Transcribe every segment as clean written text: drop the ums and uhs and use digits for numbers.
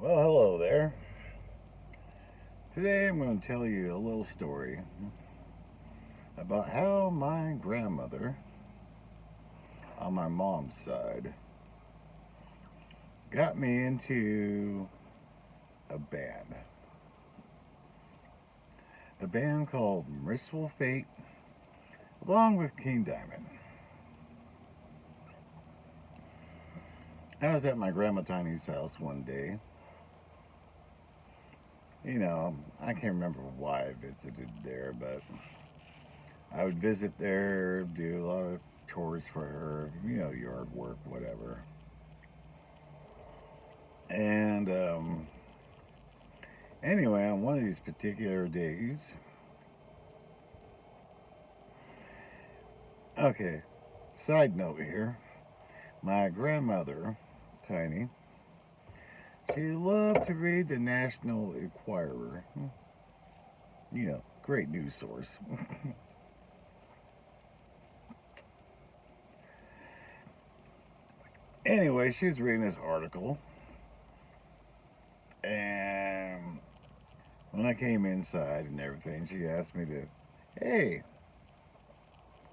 Well, hello there. Today I'm going to tell you a little story about how my grandmother, on my mom's side, got me into a band. A band called Mercyful Fate, along with King Diamond. I was at my grandma Tiny's house one day. I can't remember why I visited there, but I would visit there, do a lot of chores for her, yard work, whatever. And anyway, on one of these particular days, okay, side note here, my grandmother, Tiny, she loved to read the National Enquirer. Great news source. Anyway, she was reading this article, and when I came inside and everything, she asked me to, hey,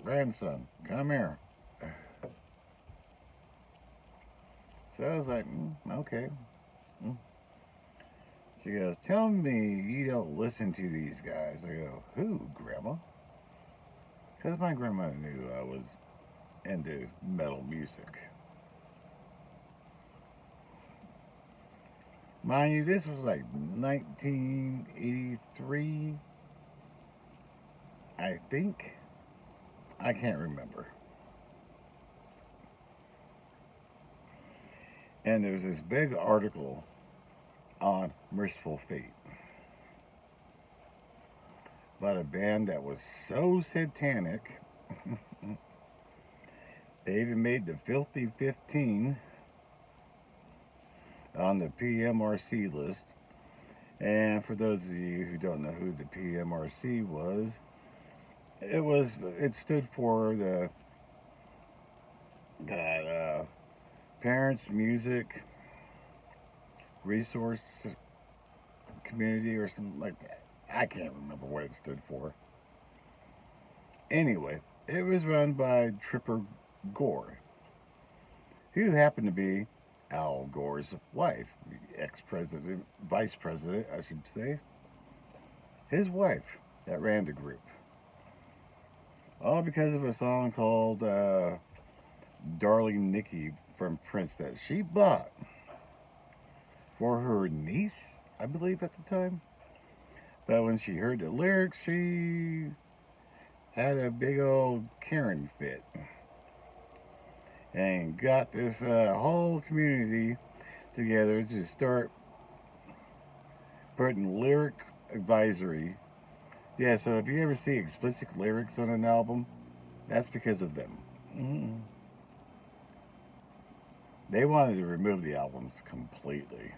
grandson, come here. So I was like, okay. She goes, tell me you don't listen to these guys. I go, who, Grandma? Because my grandma knew I was into metal music. Mind you, this was like 1983, I think. I can't remember. And there was this big article on Mercyful Fate about a band that was so satanic they even made the Filthy 15 on the PMRC list. And for those of you who don't know who the PMRC was, it stood for the Parents Music Resource Community or something like that. I can't remember what it stood for. Anyway, it was run by Tripper Gore, who happened to be Al Gore's wife, ex-president, vice president, I should say. His wife that ran the group. All because of a song called Darling Nikki from Prince that she bought for her niece, I believe, at the time. But when she heard the lyrics, she had a big old Karen fit and got this whole community together to start putting lyric advisory. Yeah, so if you ever see explicit lyrics on an album, that's because of them. Mm-hmm. They wanted to remove the albums completely.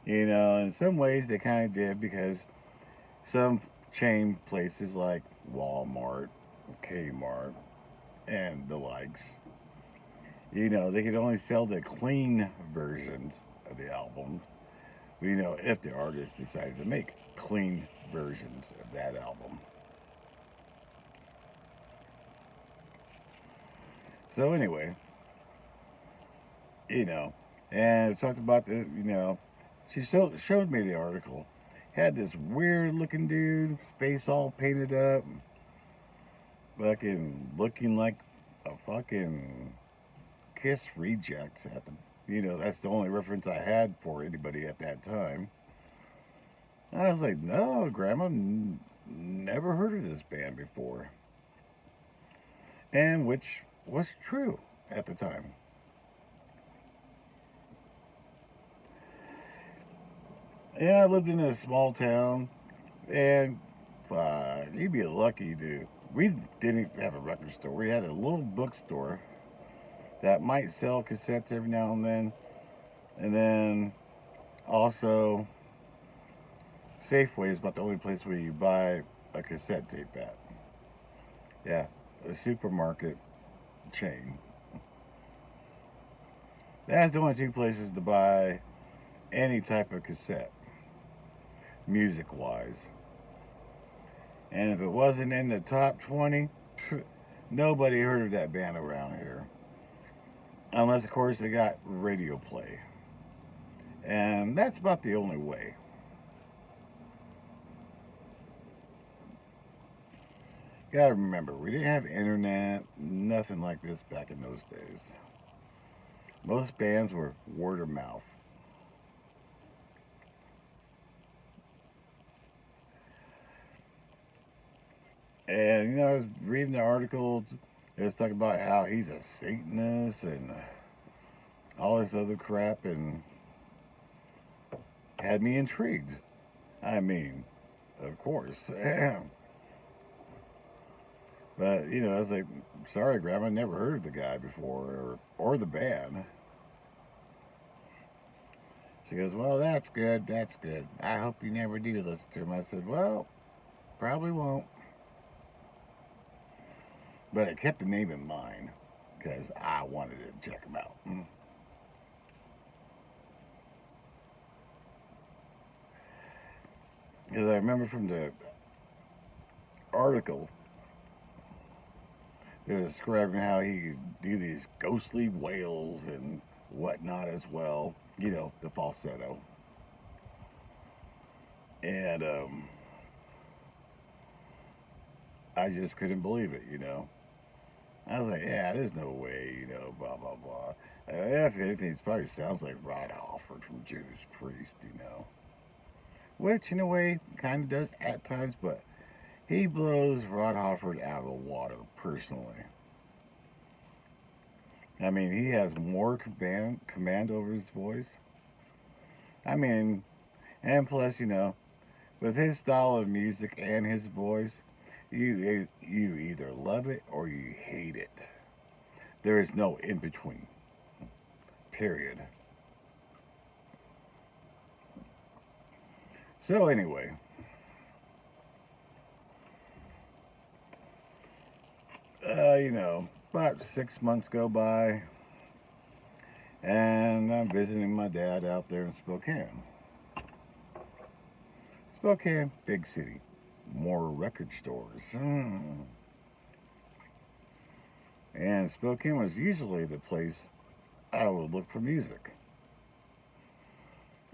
In some ways they kind of did, because some chain places like Walmart, Kmart, and the likes, they could only sell the clean versions of the album, if the artist decided to make clean versions of that album. So anyway, and it talked about she showed me the article. Had this weird looking dude, face all painted up, fucking looking like a fucking Kiss reject. That's the only reference I had for anybody at that time. I was like, no, Grandma, never heard of this band before. And which was true at the time. Yeah, I lived in a small town, and you'd be lucky to. We didn't have a record store. We had a little bookstore that might sell cassettes every now and then also Safeway is about the only place where you buy a cassette tape at. Yeah, a supermarket chain. That's the only two places to buy any type of cassette, music wise. And if it wasn't in the top 20, nobody heard of that band around here. Unless, of course, they got radio play. And that's about the only way. Gotta remember, we didn't have internet, nothing like this back in those days. Most bands were word of mouth. And, I was reading the article. It was talking about how he's a Satanist and all this other crap, and had me intrigued. I mean, of course. But, I was like, sorry, Grandma, never heard of the guy before or the band. She goes, well, that's good, that's good. I hope you never do listen to him. I said, well, probably won't. But I kept the name in mind because I wanted to check him out. Because I remember from the article, they were describing how he could do these ghostly wails and whatnot as well. The falsetto. And I just couldn't believe it. I was like, yeah, there's no way, blah, blah, blah. If anything, it probably sounds like Rod Halford from Judas Priest. Which, in a way, kind of does at times, but he blows Rod Halford out of the water, personally. I mean, he has more command over his voice. I mean, and plus, with his style of music and his voice, you either love it or you hate it. There is no in between. Period. So anyway, about 6 months go by, and I'm visiting my dad out there in Spokane. Spokane, big city, more record stores. And Spokane was usually the place I would look for music.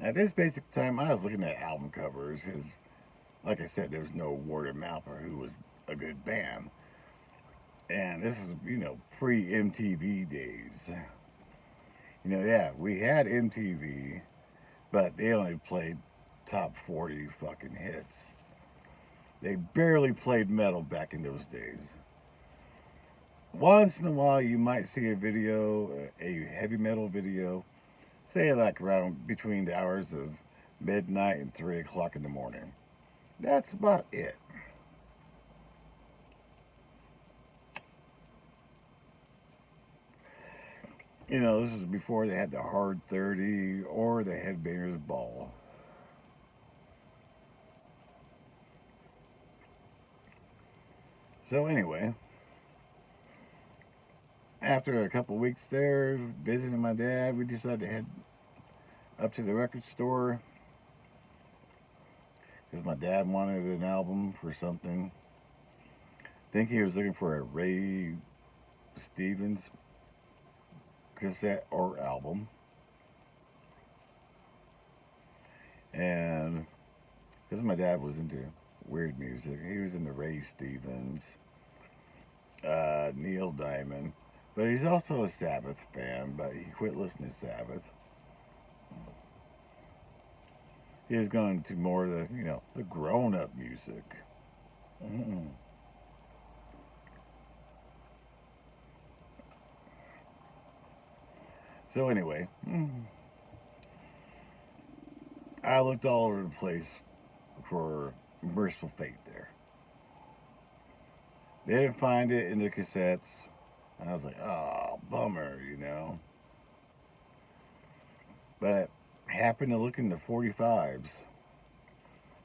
At this basic time, I was looking at album covers because, like I said, there's no word of mouth or who was a good band. And this is, pre-MTV days. Yeah, we had MTV, but they only played top 40 fucking hits. They barely played metal back in those days. Once in a while, you might see a video, a heavy metal video, say like around between the hours of midnight and 3 o'clock in the morning. That's about it. This is before they had the Hard 30 or the Headbangers Ball. So anyway, after a couple weeks there, visiting my dad, we decided to head up to the record store because my dad wanted an album for something. I think he was looking for a Ray Stevens cassette or album. And because my dad was into weird music, he was into Ray Stevens, Neil Diamond, but he's also a Sabbath fan, but he quit listening to Sabbath. He was going to more of the grown-up music. Mm-mm. So anyway, I looked all over the place for Mercyful Fate there. They didn't find it in the cassettes. And I was like, oh, bummer. But I happened to look in the 45s.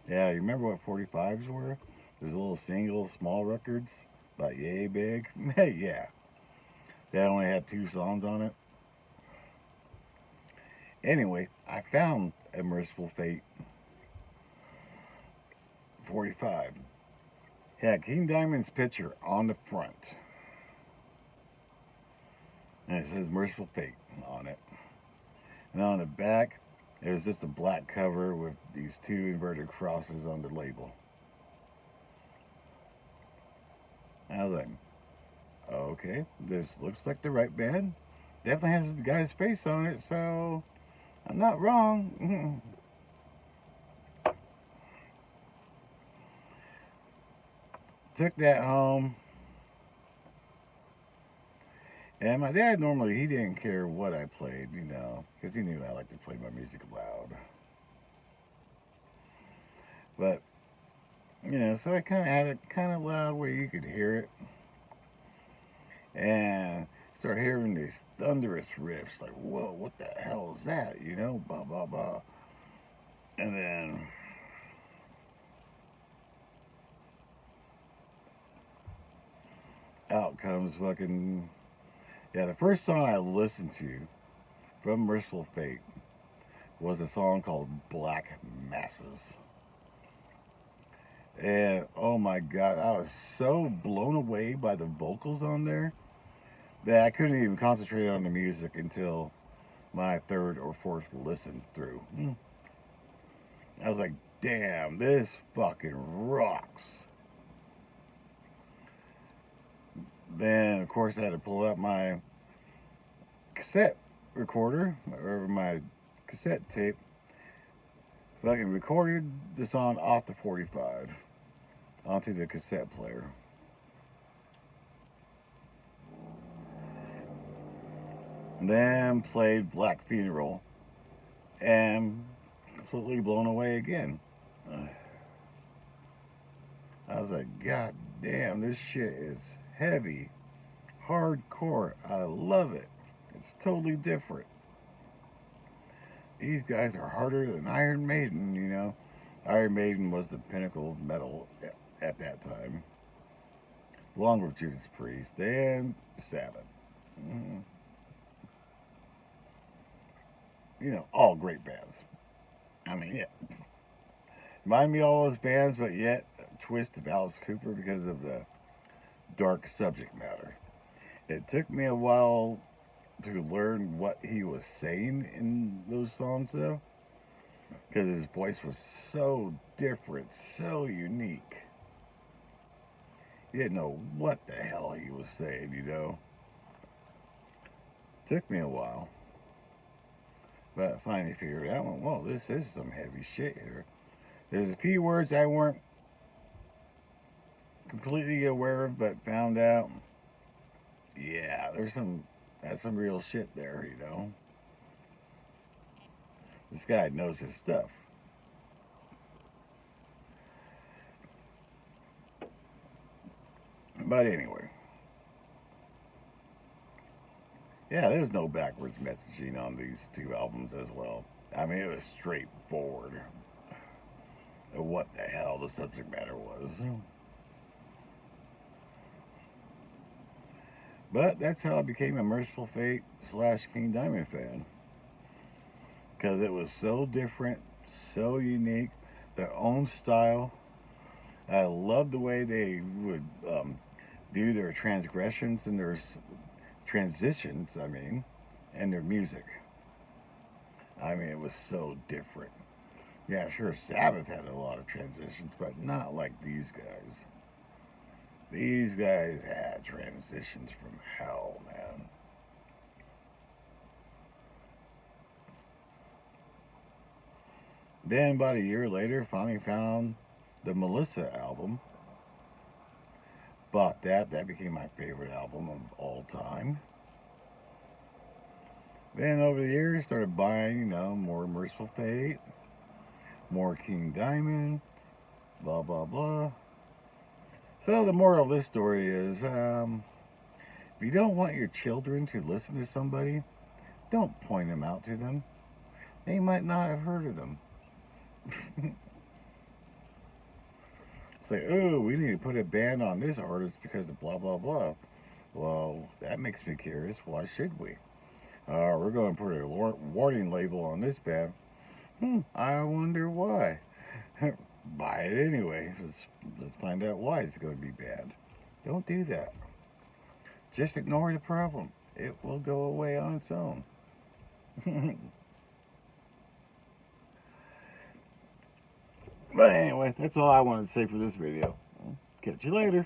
Yeah, you remember what 45s were? There's little single, small records, about yay big. Yeah. That only had 2 songs on it. Anyway, I found a Mercyful Fate 45. Had King Diamond's picture on the front. And it says Mercyful Fate on it. And on the back, it was just a black cover with these two inverted crosses on the label. I was like, okay, this looks like the right band. Definitely has the guy's face on it, so I'm not wrong. Took that home. And my dad normally, he didn't care what I played, you know, because he knew I liked to play my music loud. But, you know, so I kind of had it kind of loud where you could hear it. And start hearing these thunderous riffs, like, whoa, what the hell is that, you know, blah, blah, blah. And then out comes fucking, yeah, the first song I listened to from Mercyful Fate was a song called Black Masses. And oh my god, I was so blown away by the vocals on there that I couldn't even concentrate on the music until my third or fourth listen through. I was like, damn, this fucking rocks. Then, of course, I had to pull up my cassette recorder or my cassette tape. Fucking recorded the song off the 45 onto the cassette player. And then played Black Funeral and completely blown away again. I was like, God damn, this shit is heavy, hardcore. I love it. It's totally different. These guys are harder than Iron Maiden, you know. Iron Maiden was the pinnacle of metal at that time, along with Judas Priest and Sabbath. Mm-hmm. You know, all great bands. I mean, yeah. Remind me of all those bands, but yet a twist of Alice Cooper because of the dark subject matter. It took me a while to learn what he was saying in those songs, though, because his voice was so different, so unique. You didn't know what the hell he was saying, you know. Took me a while, but I finally figured out, well, this is some heavy shit here. There's a few words I weren't completely aware of, but found out, yeah, that's some real shit there, you know. This guy knows his stuff. But anyway, yeah, there's no backwards messaging on these two albums as well. I mean, it was straightforward of what the hell the subject matter was. But that's how I became a Mercyful Fate / King Diamond fan. Because it was so different, so unique, their own style. I loved the way they would do their transgressions and their transitions, and their music. I mean, it was so different. Yeah, sure, Sabbath had a lot of transitions, but not like these guys. These guys had transitions from hell, man. Then, about a year later, finally found the Melissa album. Bought that. That became my favorite album of all time. Then, over the years, started buying, you know, more Mercyful Fate, more King Diamond, blah, blah, blah. So, the moral of this story is if you don't want your children to listen to somebody, don't point them out to them. They might not have heard of them. Say, oh, we need to put a ban on this artist because of blah, blah, blah. Well, that makes me curious. Why should we? We're going to put a warning label on this band. I wonder why. Buy it anyway. Let's find out why it's going to be banned. Don't do that. Just ignore the problem. It will go away on its own. But anyway, that's all I wanted to say for this video. Catch you later.